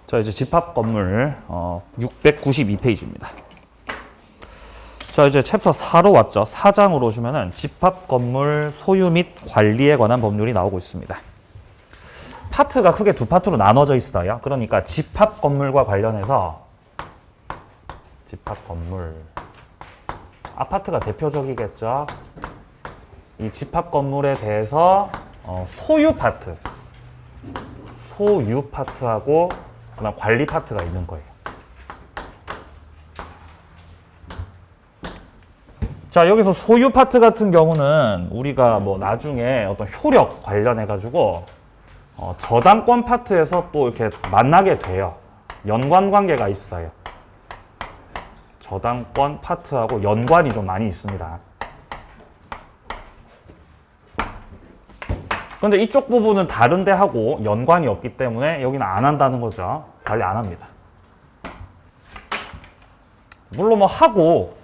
자, 이제 집합 건물 692페이지입니다. 자, 이제 챕터 4로 왔죠. 4장으로 오시면은 집합 건물 소유 및 관리에 관한 법률이 나오고 있습니다. 파트가 크게 두 파트로 나눠져 있어요. 그러니까 집합 건물과 관련해서 집합 건물 아파트가 대표적이겠죠. 이 집합 건물에 대해서 소유 파트하고 그다음 관리 파트가 있는 거예요. 자, 여기서 소유 파트 같은 경우는 우리가 뭐 나중에 어떤 효력 관련해 가지고 저당권 파트에서 또 이렇게 만나게 돼요. 연관 관계가 있어요. 저당권 파트하고 연관이 좀 많이 있습니다. 근데 이쪽 부분은 다른 데하고 연관이 없기 때문에 여기는 안 한다는 거죠. 관리 안 합니다. 물론 뭐 하고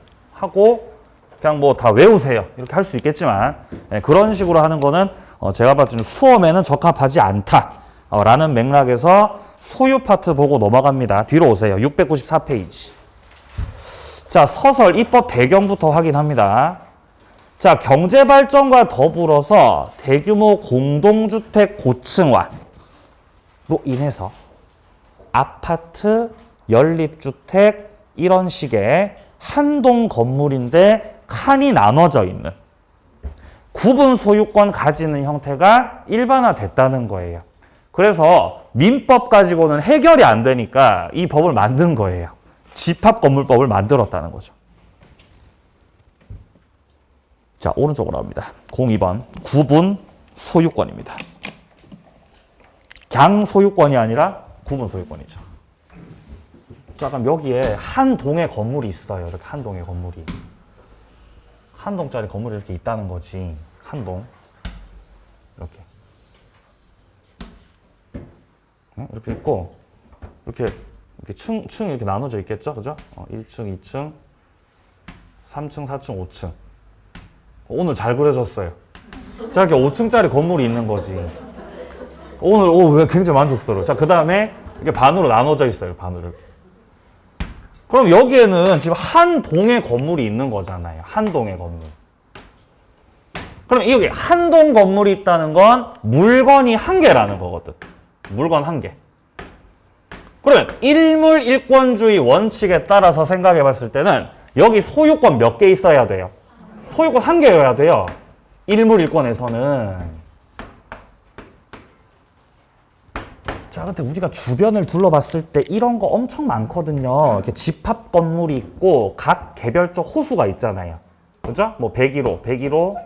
그냥 뭐 다 외우세요. 이렇게 할 수 있겠지만 그런 식으로 하는 거는 제가 봤을 때 수험에는 적합하지 않다라는 맥락에서 소유 파트 보고 넘어갑니다. 뒤로 오세요. 694페이지. 자, 서설 입법 배경부터 확인합니다. 자, 경제발전과 더불어서 대규모 공동주택 고층화로 인해서 아파트, 연립주택 이런 식의 한동 건물인데 칸이 나눠져 있는 구분 소유권 가지는 형태가 일반화됐다는 거예요. 그래서 민법 가지고는 해결이 안 되니까 이 법을 만든 거예요. 집합건물법을 만들었다는 거죠. 자, 오른쪽으로 갑니다. 02번 구분 소유권입니다. 강 소유권이 아니라 구분 소유권이죠. 자, 그럼 여기에 한 동의 건물이 있어요. 이렇게 한 동의 건물이. 한 동짜리 건물이 이렇게 있다는 거지. 한 동. 이렇게. 이렇게 있고, 이렇게 층이 이렇게 나눠져 있겠죠? 그죠? 1층, 2층, 3층, 4층, 5층. 오늘 잘 그려졌어요. 자, 이렇게 5층짜리 건물이 있는 거지. 오늘 굉장히 만족스러워요. 자, 그 다음에 이게 반으로 나눠져 있어요. 반으로. 그럼 여기에는 지금 한 동의 건물이 있는 거잖아요. 한 동의 건물. 그럼 여기 한 동 건물이 있다는 건 물건이 한 개라는 거거든. 물건 한 개. 그러면 일물일권주의 원칙에 따라서 생각해 봤을 때는 여기 소유권 몇 개 있어야 돼요? 소유권 한 개여야 돼요. 일물일권에서는. 자, 근데 우리가 주변을 둘러봤을 때 이런 거 엄청 많거든요. 이렇게 집합 건물이 있고 각 개별적 호수가 있잖아요. 그죠? 뭐 101호,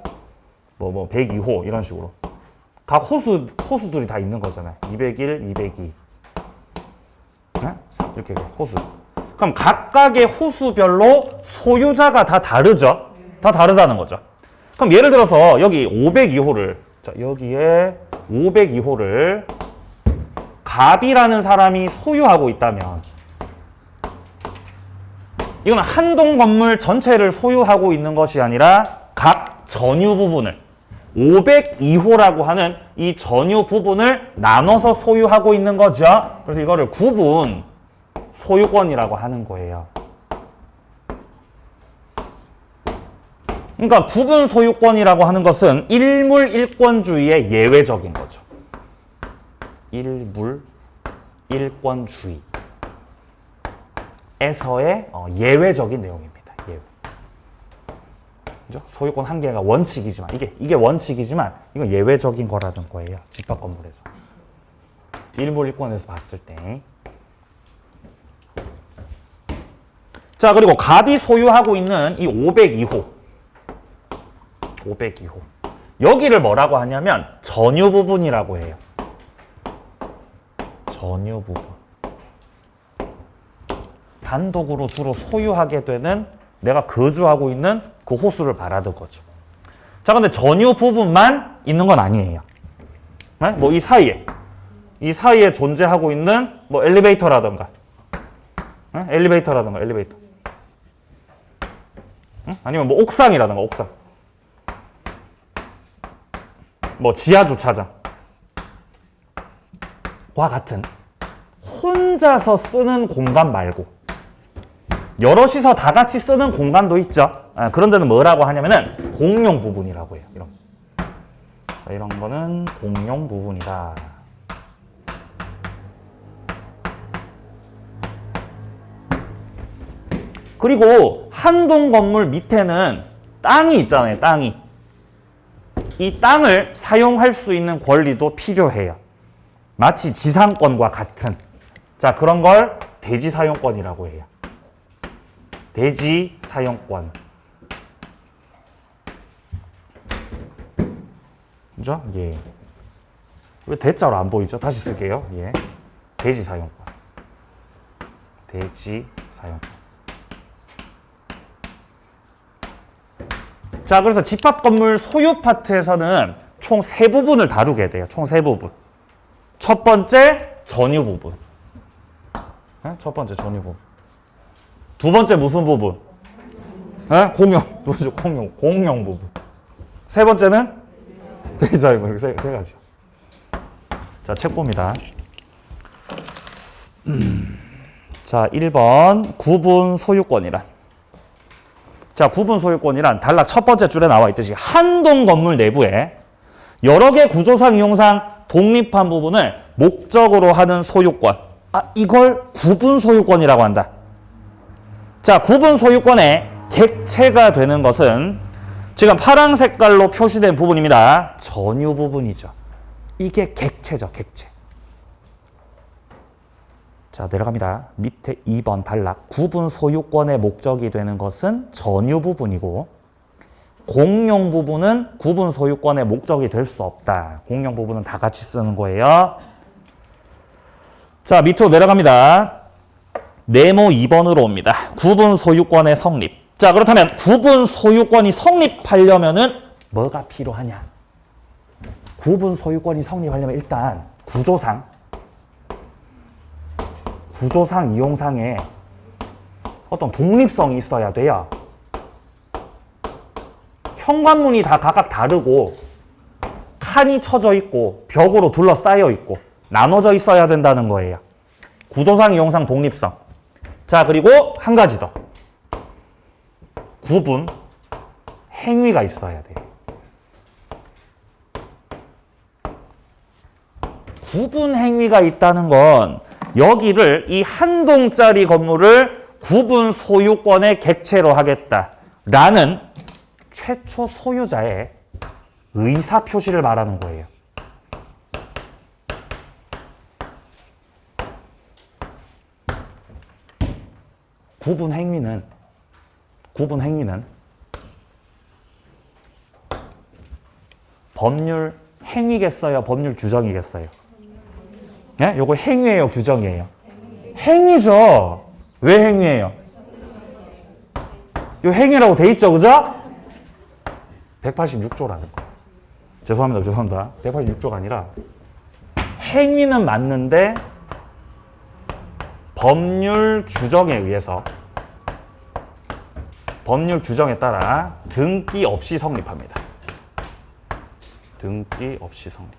뭐 102호 이런 식으로. 각 호수들이 다 있는 거잖아요. 201, 202. 네? 이렇게 호수. 그럼 각각의 호수별로 소유자가 다 다르죠? 다 다르다는 거죠. 그럼 예를 들어서 여기 502호를, 자, 여기에 502호를 갑이라는 사람이 소유하고 있다면 이건 한 동 건물 전체를 소유하고 있는 것이 아니라 각 전유 부분을 502호라고 하는 이 전유 부분을 나눠서 소유하고 있는 거죠. 그래서 이거를 구분 소유권이라고 하는 거예요. 그러니까 구분 소유권이라고 하는 것은 일물일권주의의 예외적인 거죠. 일물일권주의에서의 예외적인 내용입니다. 예외. 그죠? 소유권 한 개가 원칙이지만 이게 원칙이지만 이건 예외적인 거라는 거예요. 집합 건물에서. 일물일권에서 봤을 때. 자, 그리고 갑이 소유하고 있는 이 502호. 여기를 뭐라고 하냐면 전유 부분이라고 해요. 전유 부분. 단독으로 주로 소유하게 되는 내가 거주하고 있는 그 호수를 말하는 거죠. 자, 근데 전유 부분만 있는 건 아니에요. 네? 뭐 이 사이에 존재하고 있는 뭐 엘리베이터라든가, 네? 엘리베이터. 응? 아니면 뭐 옥상이라든가, 옥상. 뭐 지하 주차장. 과 같은 혼자서 쓰는 공간 말고 여럿이서 다 같이 쓰는 공간도 있죠. 그런 데는 뭐라고 하냐면은 공용 부분이라고 해요. 자, 이런 거는 공용 부분이다. 그리고 한 동 건물 밑에는 땅이 있잖아요. 땅이. 이 땅을 사용할 수 있는 권리도 필요해요. 마치 지상권과 같은. 자, 그런 걸 대지 사용권이라고 해요. 대지 사용권. 그죠? 예. 왜 대자로 안 보이죠? 다시 쓸게요. 예. 대지 사용권. 대지 사용권. 자, 그래서 집합 건물 소유 파트에서는 총 3부분을 다루게 돼요. 총 3부분. 첫 번째, 전유 부분. 첫 번째, 전유 부분. 두 번째, 무슨 부분? 공용. 두 번째, 공용 부분. 세 번째는 대지사용. 이렇게 세 가지요. 자, 책 봅니다. 자, 1번 구분 소유권이란. 자, 구분 소유권이란 단락 첫 번째 줄에 나와 있듯이 한 동 건물 내부에 여러 개 구조상 이용상 독립한 부분을 목적으로 하는 소유권. 이걸 구분 소유권이라고 한다. 자, 구분 소유권의 객체가 되는 것은 지금 파란 색깔로 표시된 부분입니다. 전유 부분이죠. 이게 객체죠, 객체. 자, 내려갑니다. 밑에 2번 단락. 구분 소유권의 목적이 되는 것은 전유 부분이고 공용 부분은 구분 소유권의 목적이 될 수 없다. 공용 부분은 다 같이 쓰는 거예요. 자, 밑으로 내려갑니다. 네모 2번으로 옵니다. 구분 소유권의 성립. 자, 그렇다면 구분 소유권이 성립하려면은 뭐가 필요하냐? 구분 소유권이 성립하려면 일단 구조상 이용상에 어떤 독립성이 있어야 돼요. 현관문이 다 각각 다르고 칸이 쳐져 있고 벽으로 둘러싸여 있고 나눠져 있어야 된다는 거예요. 구조상 이용상 독립성. 자, 그리고 한 가지 더. 구분 행위가 있어야 돼요. 구분 행위가 있다는 건 여기를 이 한 동짜리 건물을 구분 소유권의 객체로 하겠다라는 최초 소유자의 의사 표시를 말하는 거예요. 구분 행위는 법률 행위겠어요? 법률 규정이겠어요? 예? 요거 행위예요, 규정이에요? 행위죠. 왜 행위예요? 요 행위라고 돼 있죠, 그죠? 186조라는 거. 죄송합니다. 186조가 아니라 행위는 맞는데 법률 규정에 의해서 법률 규정에 따라 등기 없이 성립합니다. 등기 없이 성립.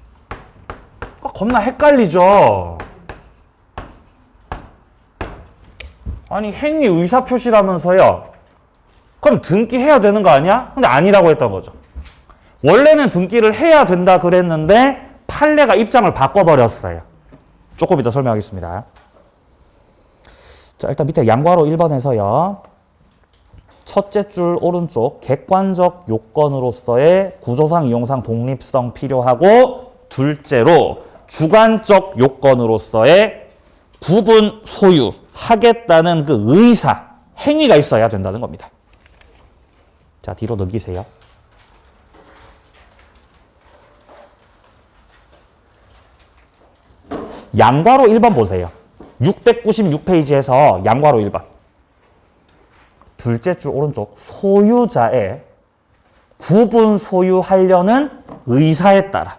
겁나 헷갈리죠? 아니, 행위 의사표시라면서요. 그럼 등기해야 되는 거 아니야? 근데 아니라고 했던 거죠. 원래는 등기를 해야 된다 그랬는데 판례가 입장을 바꿔버렸어요. 조금 이따 설명하겠습니다. 자, 일단 밑에 양괄호 1번에서요. 첫째 줄 오른쪽 객관적 요건으로서의 구조상 이용상 독립성 필요하고 둘째로 주관적 요건으로서의 구분 소유하겠다는 그 의사, 행위가 있어야 된다는 겁니다. 자, 뒤로 넘기세요. 양괄호 1번 보세요. 696페이지에서 양괄호 1번. 둘째 줄 오른쪽 소유자의 구분 소유하려는 의사에 따라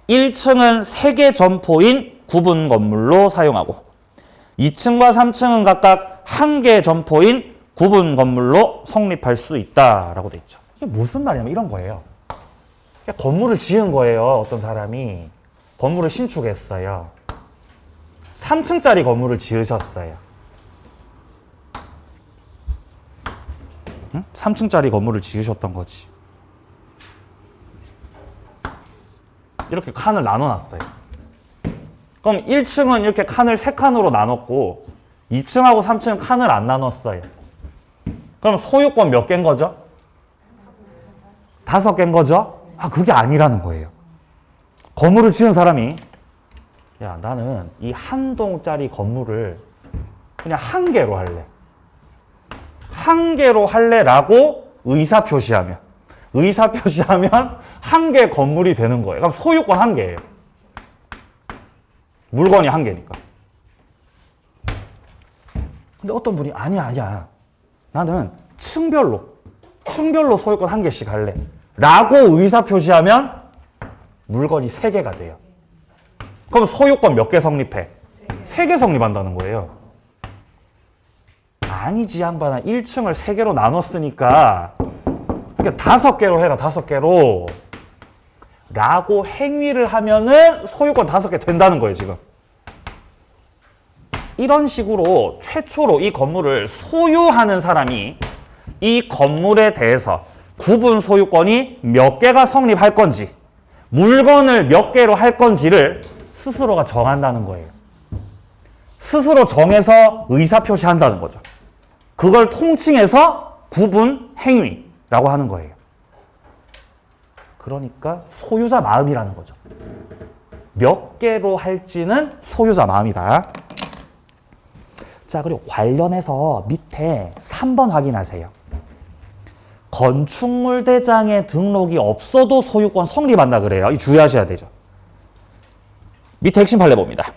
1층은 3개 점포인 구분 건물로 사용하고 2층과 3층은 각각 1개 점포인 구분 건물로 성립할 수 있다라고 돼 있죠. 이게 무슨 말이냐면 이런 거예요. 건물을 지은 거예요. 어떤 사람이 건물을 신축했어요. 3층짜리 건물을 지으셨어요. 3층짜리 건물을 지으셨던 거지. 이렇게 칸을 나눠놨어요. 그럼 1층은 이렇게 칸을 3칸으로 나눴고 2층하고 3층은 칸을 안 나눴어요. 그럼 소유권 몇 개인 거죠? 5개인 거죠? 아, 그게 아니라는 거예요. 건물을 지은 사람이 야, 나는 이 한 동짜리 건물을 그냥 1개로 할래. 1개로 할래라고 의사표시하면 1개 건물이 되는 거예요. 그럼 소유권 1개예요. 물건이 1개니까. 근데 어떤 분이 아니야. 나는 층별로 소유권 1개씩 할래. 라고 의사표시하면 물건이 3개가 돼요. 그럼 소유권 몇 개 성립해? 3개 성립한다는 거예요. 아니지, 양반아. 1층을 3개로 나눴으니까 이렇게 5개로 해라, 5개로. 라고 행위를 하면은 소유권 5개 된다는 거예요, 지금. 이런 식으로 최초로 이 건물을 소유하는 사람이 이 건물에 대해서 구분 소유권이 몇 개가 성립할 건지, 물건을 몇 개로 할 건지를 스스로가 정한다는 거예요. 스스로 정해서 의사표시한다는 거죠. 그걸 통칭해서 구분 행위라고 하는 거예요. 그러니까 소유자 마음이라는 거죠. 몇 개로 할지는 소유자 마음이다. 자, 그리고 관련해서 밑에 3번 확인하세요. 건축물 대장에 등록이 없어도 소유권 성립한다 그래요. 이 주의하셔야 되죠. 밑에 핵심 판례 봅니다.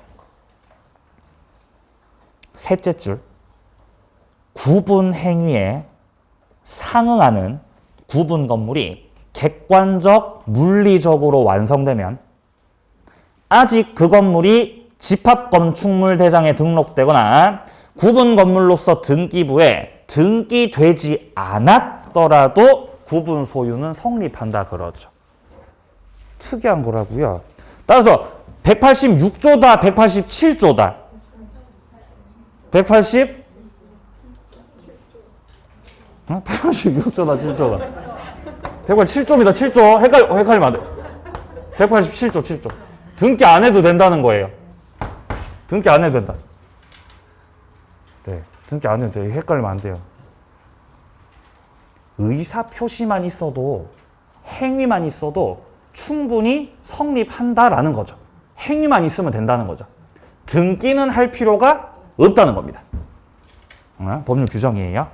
셋째 줄. 구분 행위에 상응하는 구분 건물이 객관적, 물리적으로 완성되면 아직 그 건물이 집합건축물 대장에 등록되거나 구분 건물로서 등기부에 등기되지 않았더라도 구분 소유는 성립한다 그러죠. 특이한 거라고요. 따라서 186조다, 187조다. 186조다, 7조다. 187조입니다, 7조. 헷갈리면 안 돼. 187조, 7조. 등기 안 해도 된다는 거예요. 등기 안 해도 된다. 네, 등기 안 해도 돼요. 헷갈리면 안 돼요. 의사표시만 있어도, 행위만 있어도 충분히 성립한다라는 거죠. 행위만 있으면 된다는 거죠. 등기는 할 필요가 없다는 겁니다. 법률 규정이에요.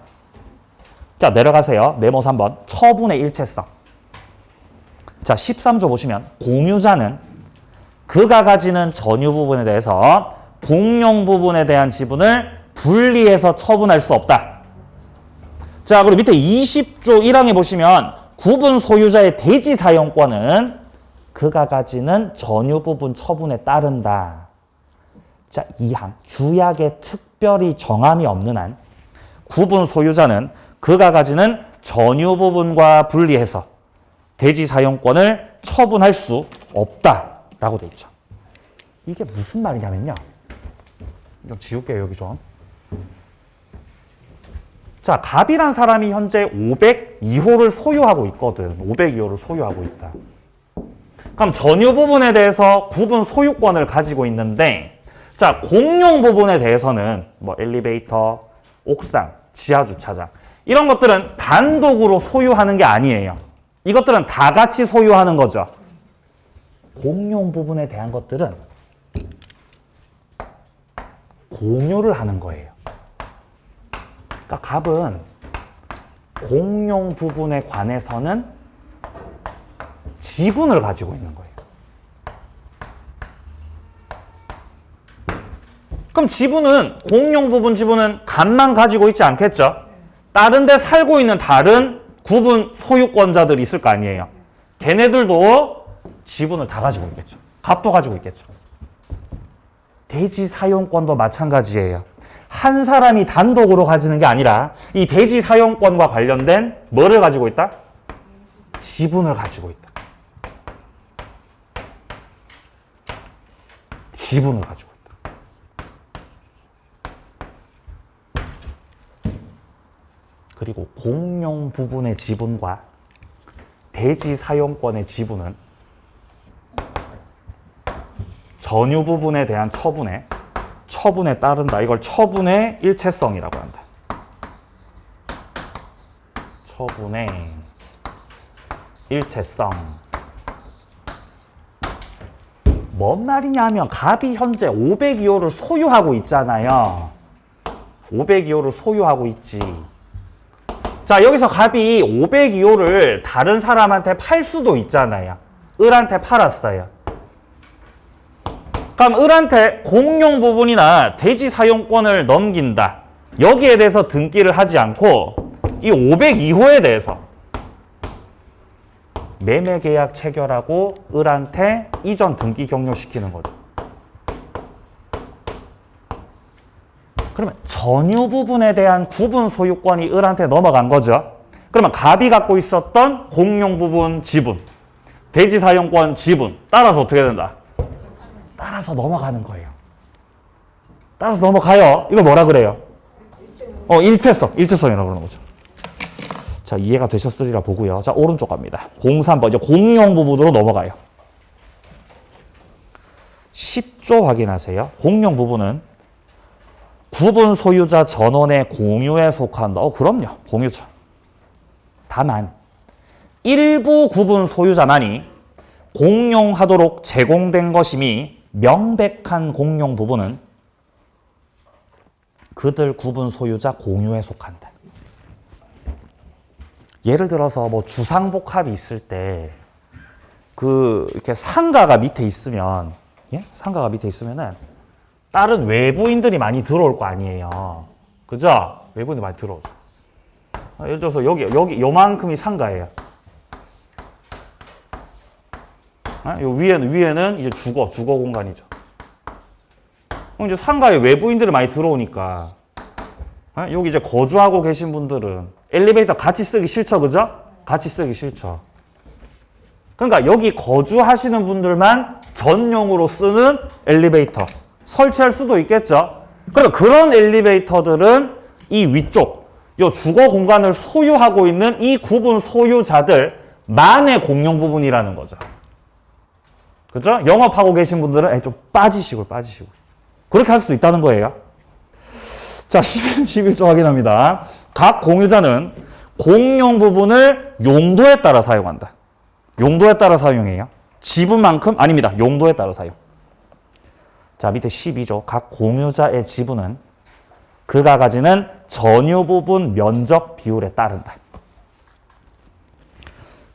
자, 내려가세요. 네모 3번. 처분의 일체성. 자, 13조 보시면 공유자는 그가 가지는 전유 부분에 대해서 공용 부분에 대한 지분을 분리해서 처분할 수 없다. 자, 그리고 밑에 20조 1항에 보시면 구분 소유자의 대지 사용권은 그가 가지는 전유 부분 처분에 따른다. 자, 2항. 규약에 특별히 정함이 없는 한 구분 소유자는 그가 가지는 전유 부분과 분리해서 대지 사용권을 처분할 수 없다라고 돼 있죠. 이게 무슨 말이냐면요. 좀 지울게요, 여기 좀. 자, 갑이란 사람이 현재 502호를 소유하고 있거든. 502호를 소유하고 있다. 그럼 전유 부분에 대해서 구분 소유권을 가지고 있는데, 자, 공용 부분에 대해서는 뭐 엘리베이터, 옥상, 지하 주차장 이런 것들은 단독으로 소유하는 게 아니에요. 이것들은 다 같이 소유하는 거죠. 공용 부분에 대한 것들은 공유를 하는 거예요. 그러니까 갑은 공용 부분에 관해서는 지분을 가지고 있는 거예요. 그럼 지분은, 공용 부분 지분은 갑만 가지고 있지 않겠죠? 다른 데 살고 있는 다른 구분 소유권자들이 있을 거 아니에요. 걔네들도 지분을 다 가지고 있겠죠. 갑도 가지고 있겠죠. 대지 사용권도 마찬가지예요. 한 사람이 단독으로 가지는 게 아니라 이 대지 사용권과 관련된 뭐를 가지고 있다? 지분을 가지고 있다. 지분을 가지고 있다. 그리고 공용 부분의 지분과 대지 사용권의 지분은 전유 부분에 대한 처분에 따른다. 이걸 처분의 일체성이라고 한다. 처분의 일체성. 뭔 말이냐 하면 갑이 현재 502호를 소유하고 있잖아요. 502호를 소유하고 있지. 자, 여기서 갑이 502호를 다른 사람한테 팔 수도 있잖아요. 을한테 팔았어요. 그럼 을한테 공용 부분이나 대지 사용권을 넘긴다. 여기에 대해서 등기를 하지 않고 이 502호에 대해서 매매계약 체결하고 을한테 이전 등기 격려시키는 거죠. 그러면 전유 부분에 대한 구분 소유권이 을한테 넘어간 거죠. 그러면 갑이 갖고 있었던 공용 부분 지분, 대지 사용권 지분 따라서 어떻게 된다? 따라서 넘어가는 거예요. 따라서 넘어가요. 이걸 뭐라 그래요? 일체성이라고 그러는 거죠. 자, 이해가 되셨으리라 보고요. 자, 오른쪽 갑니다. 03번 이제 공용 부분으로 넘어가요. 10조 확인하세요. 공용 부분은 구분 소유자 전원의 공유에 속한다. 그럼요. 공유죠. 다만 일부 구분 소유자만이 공용하도록 제공된 것임이 명백한 공용 부분은 그들 구분 소유자 공유에 속한다. 예를 들어서 뭐 주상복합이 있을 때 이렇게 상가가 밑에 있으면, 예? 상가가 밑에 있으면은 다른 외부인들이 많이 들어올 거 아니에요. 그죠? 외부인들이 많이 들어오죠. 예를 들어서 여기 요만큼이 상가예요. 요 위에는 이제 주거 공간이죠. 그럼 이제 상가에 외부인들이 많이 들어오니까 여기 이제 거주하고 계신 분들은 엘리베이터 같이 쓰기 싫죠, 그죠? 같이 쓰기 싫죠. 그러니까 여기 거주하시는 분들만 전용으로 쓰는 엘리베이터 설치할 수도 있겠죠. 그럼 그런 엘리베이터들은 이 위쪽, 요 주거 공간을 소유하고 있는 이 구분 소유자들만의 공용 부분이라는 거죠. 그죠? 영업하고 계신 분들은 좀 빠지시고. 그렇게 할 수도 있다는 거예요. 자, 11조 확인합니다. 각 공유자는 공용 부분을 용도에 따라 사용한다. 용도에 따라 사용해요. 지분만큼? 아닙니다. 용도에 따라 사용. 자, 밑에 12조. 각 공유자의 지분은 그가 가지는 전유 부분 면적 비율에 따른다.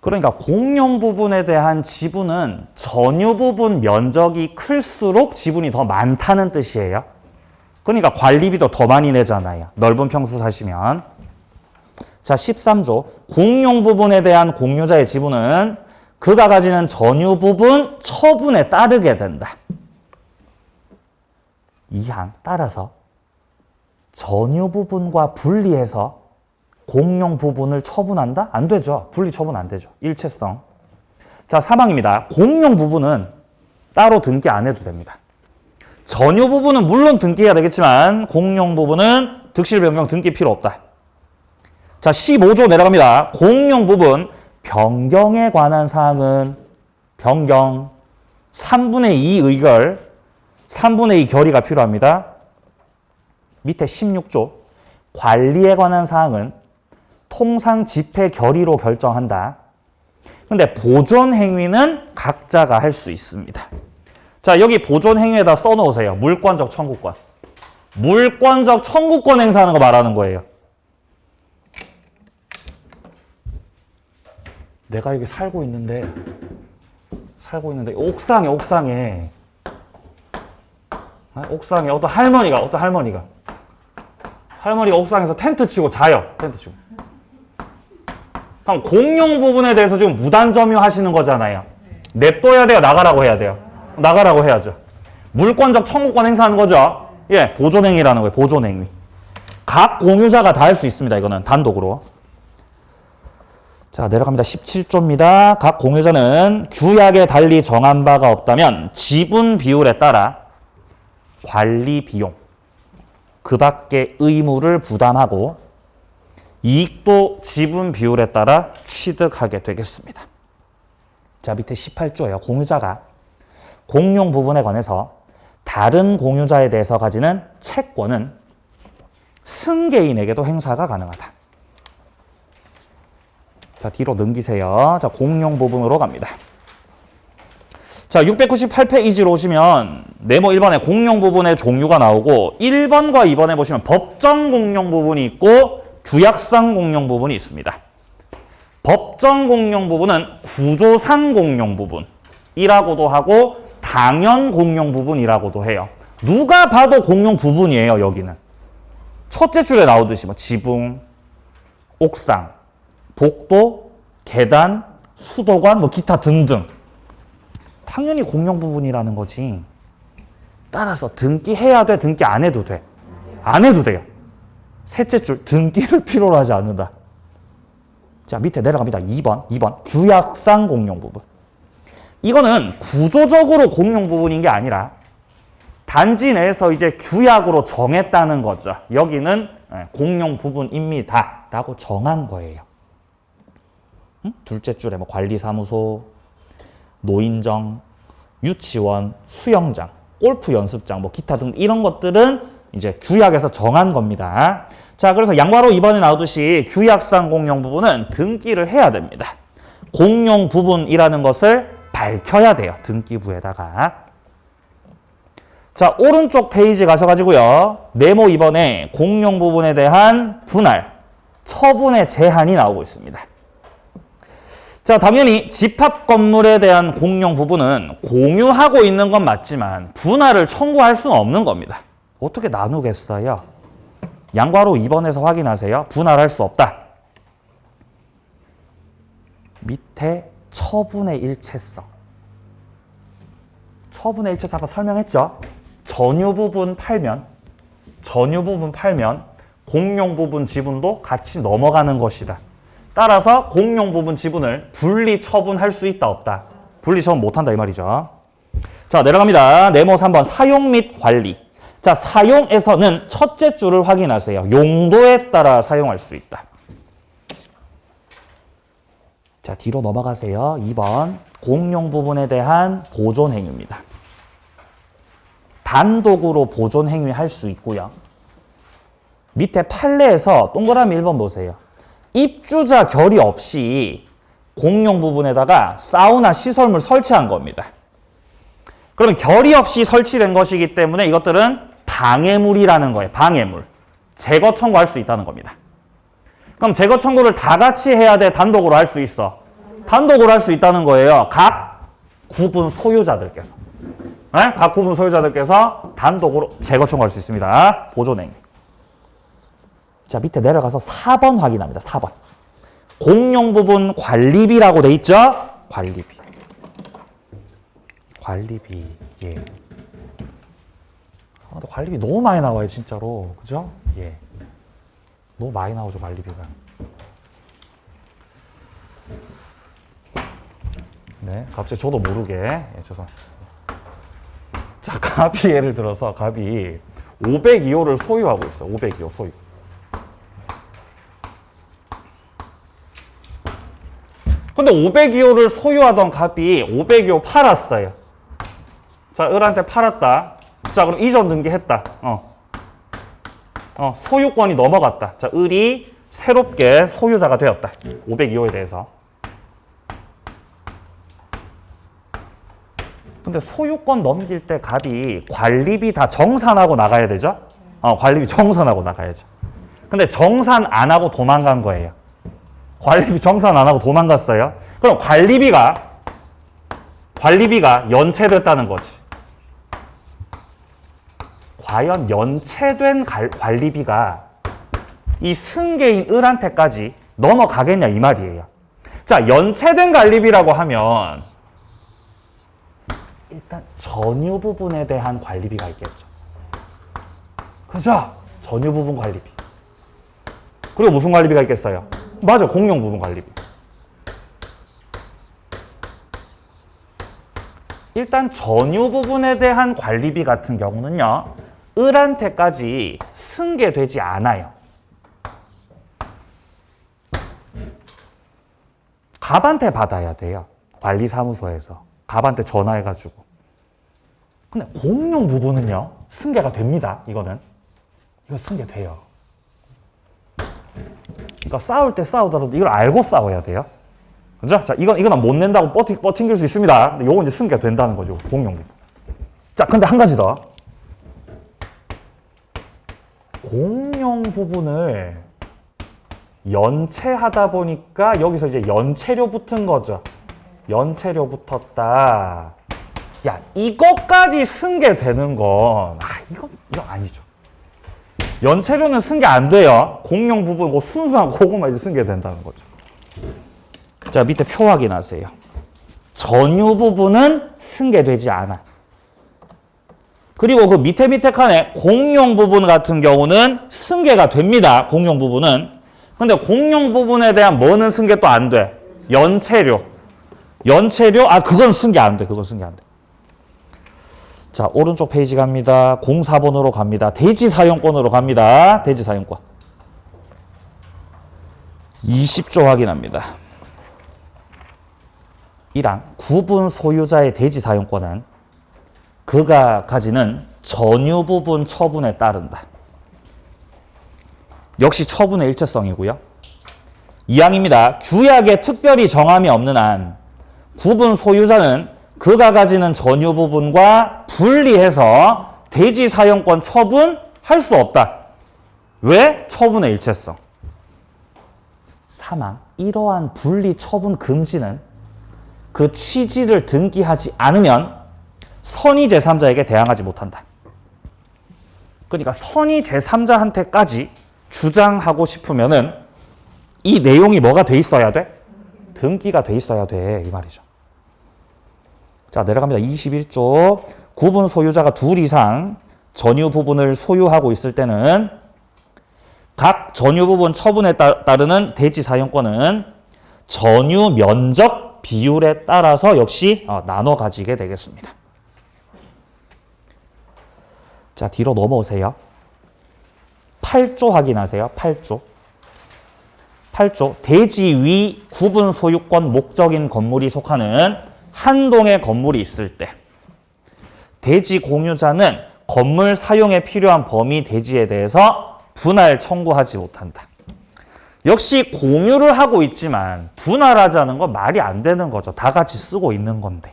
그러니까 공용 부분에 대한 지분은 전유 부분 면적이 클수록 지분이 더 많다는 뜻이에요. 그러니까 관리비도 더 많이 내잖아요. 넓은 평수 사시면. 자, 13조. 공용 부분에 대한 공유자의 지분은 그가 가지는 전유 부분 처분에 따르게 된다. 이 항 따라서 전유 부분과 분리해서 공용 부분을 처분한다? 안 되죠. 분리 처분 안 되죠. 일체성. 자, 3항입니다. 공용 부분은 따로 등기 안 해도 됩니다. 전유 부분은 물론 등기해야 되겠지만 공용 부분은 득실 변경 등기 필요 없다. 자, 15조 내려갑니다. 공용 부분 변경에 관한 사항은 변경 3분의 2 의결 3분의 2 결의가 필요합니다. 밑에 16조 관리에 관한 사항은 통상 집회 결의로 결정한다. 근데 보존 행위는 각자가 할 수 있습니다. 자, 여기 보존 행위에다 써놓으세요. 물권적 청구권. 물권적 청구권 행사하는 거 말하는 거예요. 내가 여기 살고 있는데 옥상에 어떤 할머니가 옥상에서 텐트 치고 자요. 그럼 공용 부분에 대해서 지금 무단 점유하시는 거잖아요. 냅둬야 돼요? 나가라고 해야 돼요? 나가라고 해야죠. 물권적 청구권 행사하는 거죠. 예, 보존행위라는 거예요. 보존행위. 각 공유자가 다 할 수 있습니다. 이거는 단독으로. 자, 내려갑니다. 17조입니다. 각 공유자는 규약에 달리 정한 바가 없다면 지분 비율에 따라 관리 비용, 그 밖의 의무를 부담하고 이익도 지분 비율에 따라 취득하게 되겠습니다. 자, 밑에 18조예요. 공유자가 공용 부분에 관해서 다른 공유자에 대해서 가지는 채권은 승계인에게도 행사가 가능하다. 자, 뒤로 넘기세요. 자, 공용 부분으로 갑니다. 자, 698페이지로 오시면 네모 1번에 공용 부분의 종류가 나오고 1번과 2번에 보시면 법정 공용 부분이 있고 규약상 공용 부분이 있습니다. 법정 공용 부분은 구조상 공용 부분이라고도 하고 당연 공용 부분이라고도 해요. 누가 봐도 공용 부분이에요, 여기는. 첫째 줄에 나오듯이 뭐 지붕, 옥상, 복도, 계단, 수도관, 뭐 기타 등등. 당연히 공용 부분이라는 거지. 따라서 등기해야 돼, 등기 안 해도 돼? 안 해도 돼요. 셋째 줄, 등기를 필요로 하지 않는다. 자, 밑에 내려갑니다. 2번. 규약상 공용 부분. 이거는 구조적으로 공용 부분인 게 아니라 단지 내에서 이제 규약으로 정했다는 거죠. 여기는 공용 부분입니다. 라고 정한 거예요. 둘째 줄에 뭐 관리사무소, 노인정, 유치원, 수영장, 골프 연습장, 뭐 기타 등 이런 것들은 이제 규약에서 정한 겁니다. 자, 그래서 양괄호 2번에 나오듯이 규약상 공용 부분은 등기를 해야 됩니다. 공용 부분이라는 것을 밝혀야 돼요. 등기부에다가. 자, 오른쪽 페이지 가셔가지고요. 네모 2번에 공용 부분에 대한 분할, 처분의 제한이 나오고 있습니다. 자, 당연히 집합 건물에 대한 공용 부분은 공유하고 있는 건 맞지만 분할을 청구할 수는 없는 겁니다. 어떻게 나누겠어요? 양괄호 2번에서 확인하세요. 분할할 수 없다. 밑에 처분의 일체성. 처분의 일체성 아까 설명했죠? 전유 부분 팔면 공용 부분 지분도 같이 넘어가는 것이다. 따라서 공용 부분 지분을 분리 처분할 수 있다, 없다? 분리 처분 못한다 이 말이죠. 자, 내려갑니다. 네모 3번 사용 및 관리. 자, 사용에서는 첫째 줄을 확인하세요. 용도에 따라 사용할 수 있다. 자, 뒤로 넘어가세요. 2번 공용 부분에 대한 보존 행위입니다. 단독으로 보존 행위 할 수 있고요. 밑에 판례에서 동그라미 1번 보세요. 입주자 결의 없이 공용 부분에다가 사우나 시설물 설치한 겁니다. 그러면 결의 없이 설치된 것이기 때문에 이것들은 방해물이라는 거예요. 방해물. 제거 청구할 수 있다는 겁니다. 그럼 제거 청구를 다 같이 해야 돼? 단독으로 할 수 있어? 단독으로 할 수 있다는 거예요. 각 구분 소유자들께서. 네? 각 구분 소유자들께서 단독으로 제거 청구할 수 있습니다. 보존행위. 자, 밑에 내려가서 4번 확인합니다. 4번. 공용 부분 관리비라고 돼 있죠? 관리비. 관리비. 예. 근데 관리비 너무 많이 나와요, 진짜로. 그죠? 예. 너무 많이 나오죠, 관리비가. 네, 갑자기 저도 모르게. 예, 죄송합니다. 자, 갑이 예를 들어서 갑이 502호를 소유하고 있어요. 502호 소유. 근데 502호를 소유하던 갑이 502호 팔았어요. 자, 을한테 팔았다. 자, 그럼 이전 등기했다. 소유권이 넘어갔다. 자, 을이 새롭게 소유자가 되었다. 502호에 대해서. 근데 소유권 넘길 때 갑이 관리비 다 정산하고 나가야 되죠? 관리비 정산하고 나가야죠. 근데 정산 안 하고 도망간 거예요. 관리비 정산 안 하고 도망갔어요. 그럼 관리비가 연체됐다는 거지. 과연 연체된 관리비가 이 승계인 을한테까지 넘어가겠냐 이 말이에요. 자, 연체된 관리비라고 하면 일단 전유 부분에 대한 관리비가 있겠죠. 그죠? 전유 부분 관리비. 그리고 무슨 관리비가 있겠어요? 맞아, 공용 부분 관리비. 일단 전유 부분에 대한 관리비 같은 경우는요, 을한테까지 승계되지 않아요. 갑한테 받아야 돼요. 관리사무소에서. 갑한테 전화해가지고. 근데 공용 부분은요, 승계가 됩니다. 이거는. 이거 승계돼요. 그러니까 싸울 때 싸우더라도 이걸 알고 싸워야 돼요. 그죠? 자, 이거는 못 낸다고 버팅길 수 있습니다. 근데 요거 이제 승계가 된다는 거죠. 공용 부분. 자, 근데 한 가지 더. 공용 부분을 연체하다 보니까 여기서 이제 연체료 붙은 거죠. 연체료 붙었다. 야, 이것까지 승계되는 건, 이건 아니죠. 연체료는 승계 안 돼요. 공용 부분, 그 순수한 그거만 이제 승계된다는 거죠. 자, 밑에 표 확인하세요. 전유 부분은 승계되지 않아. 그리고 그 밑에 칸에 공용 부분 같은 경우는 승계가 됩니다. 공용 부분은. 근데 공용 부분에 대한 뭐는 승계 또 안 돼? 연체료. 연체료? 그건 승계 안 돼. 그건 승계 안 돼. 자, 오른쪽 페이지 갑니다. 04번으로 갑니다. 대지 사용권으로 갑니다. 대지 사용권. 20조 확인합니다. 1항 구분 소유자의 대지 사용권은 그가 가지는 전유 부분 처분에 따른다. 역시 처분의 일체성이고요. 2항입니다. 규약에 특별히 정함이 없는 한 구분 소유자는 그가 가지는 전유 부분과 분리해서 대지 사용권 처분할 수 없다. 왜? 처분의 일체성. 3항 이러한 분리 처분 금지는 그 취지를 등기하지 않으면 선의 제3자에게 대항하지 못한다. 그러니까 선의 제3자한테까지 주장하고 싶으면은 이 내용이 뭐가 돼 있어야 돼? 등기가 돼 있어야 돼. 이 말이죠. 자, 내려갑니다. 21조. 구분 소유자가 둘 이상 전유 부분을 소유하고 있을 때는 각 전유 부분 처분에 따르는 대지 사용권은 전유 면적 비율에 따라서 역시 나눠 가지게 되겠습니다. 자, 뒤로 넘어오세요. 8조 확인하세요. 8조. 8조. 대지 위 구분 소유권 목적인 건물이 속하는 한 동의 건물이 있을 때 대지 공유자는 건물 사용에 필요한 범위 대지에 대해서 분할 청구하지 못한다. 역시 공유를 하고 있지만 분할하자는 건 말이 안 되는 거죠. 다 같이 쓰고 있는 건데.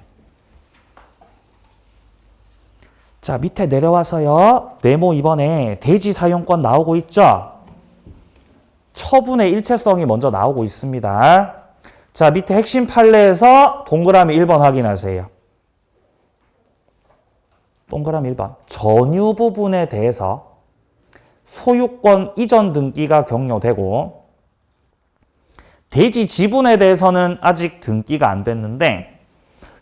자, 밑에 내려와서요. 네모 2번에 대지 사용권 나오고 있죠? 처분의 일체성이 먼저 나오고 있습니다. 자, 밑에 핵심 판례에서 동그라미 1번 확인하세요. 동그라미 1번. 전유 부분에 대해서 소유권 이전 등기가 격려되고 대지 지분에 대해서는 아직 등기가 안 됐는데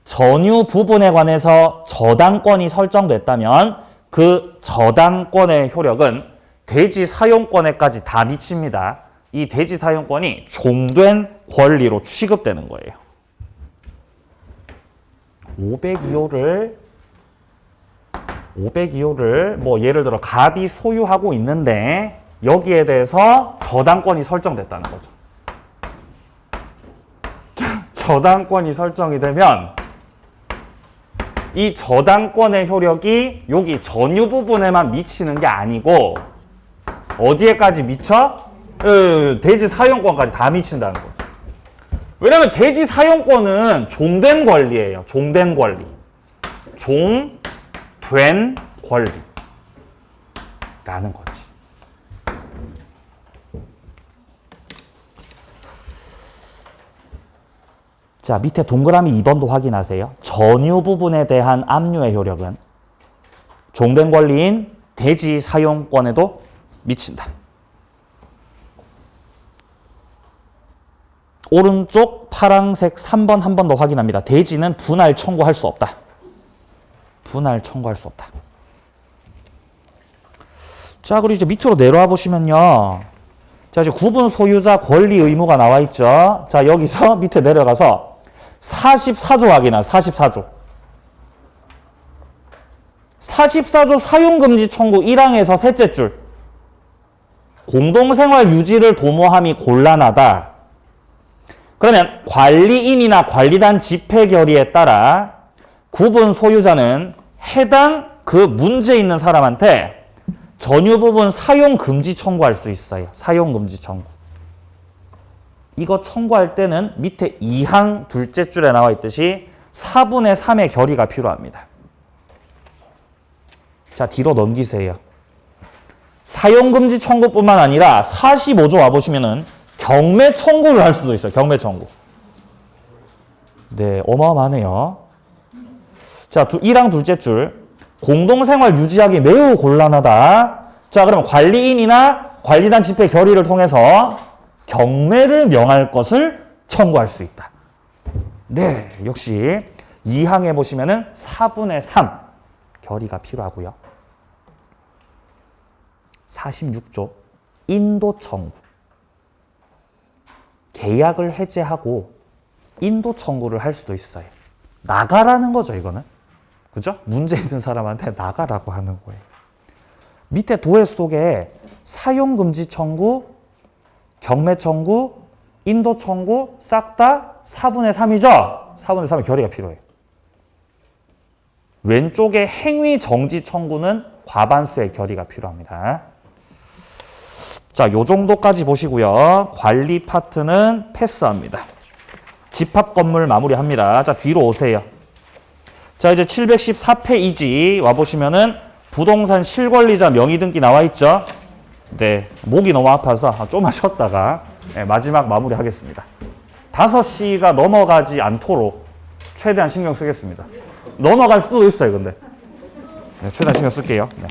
전유 부분에 관해서 저당권이 설정됐다면 그 저당권의 효력은 대지 사용권에까지 다 미칩니다. 이 대지 사용권이 종된 권리로 취급되는 거예요. 502호를 뭐 예를 들어 갑이 소유하고 있는데 여기에 대해서 저당권이 설정됐다는 거죠. 저당권이 설정이 되면 이 저당권의 효력이 여기 전유 부분에만 미치는 게 아니고 어디에까지 미쳐? 대지 사용권까지 다 미친다는 거죠. 왜냐하면 대지 사용권은 종된 권리예요. 종된 권리. 종된 권리라는 거지. 자, 밑에 동그라미 2번도 확인하세요. 전유 부분에 대한 압류의 효력은 종된 권리인 대지 사용권에도 미친다. 오른쪽 파란색 3번 한 번 더 확인합니다. 대지는 분할 청구할 수 없다. 분할 청구할 수 없다. 자, 그리고 이제 밑으로 내려와 보시면요. 자, 이제 구분 소유자 권리 의무가 나와 있죠. 자, 여기서 밑에 내려가서 44조 확인하 44조. 44조 사용금지 청구 1항에서 셋째 줄. 공동생활 유지를 도모함이 곤란하다. 그러면 관리인이나 관리단 집회 결의에 따라 구분 소유자는 해당 그 문제 있는 사람한테 전유 부분 사용 금지 청구할 수 있어요. 사용 금지 청구. 이거 청구할 때는 밑에 2항 둘째 줄에 나와 있듯이 4분의 3의 결의가 필요합니다. 자, 뒤로 넘기세요. 사용 금지 청구뿐만 아니라 45조 와보시면은 경매 청구를 할 수도 있어요. 경매 청구. 네, 어마어마하네요. 자, 1항 둘째 줄. 공동생활 유지하기 매우 곤란하다. 자, 그러면 관리인이나 관리단 집회 결의를 통해서 경매를 명할 것을 청구할 수 있다. 네, 역시 2항에 보시면은 4분의 3 결의가 필요하고요. 46조 인도 청구. 계약을 해제하고 인도 청구를 할 수도 있어요. 나가라는 거죠, 이거는. 그죠? 문제 있는 사람한테 나가라고 하는 거예요. 밑에 도해 속에 사용 금지 청구, 경매 청구, 인도 청구 싹 다 4분의 3이죠? 4분의 3의 결의가 필요해요. 왼쪽에 행위 정지 청구는 과반수의 결의가 필요합니다. 자, 요 정도까지 보시고요. 관리 파트는 패스합니다. 집합 건물 마무리합니다. 자, 뒤로 오세요. 자, 이제 714페이지 와보시면은 부동산 실권리자 명의 등기 나와 있죠? 네. 목이 너무 아파서 좀만 쉬었다가 네, 마지막 마무리 하겠습니다. 5시가 넘어가지 않도록 최대한 신경 쓰겠습니다. 넘어갈 수도 있어요, 근데. 네, 최대한 신경 쓸게요. 네.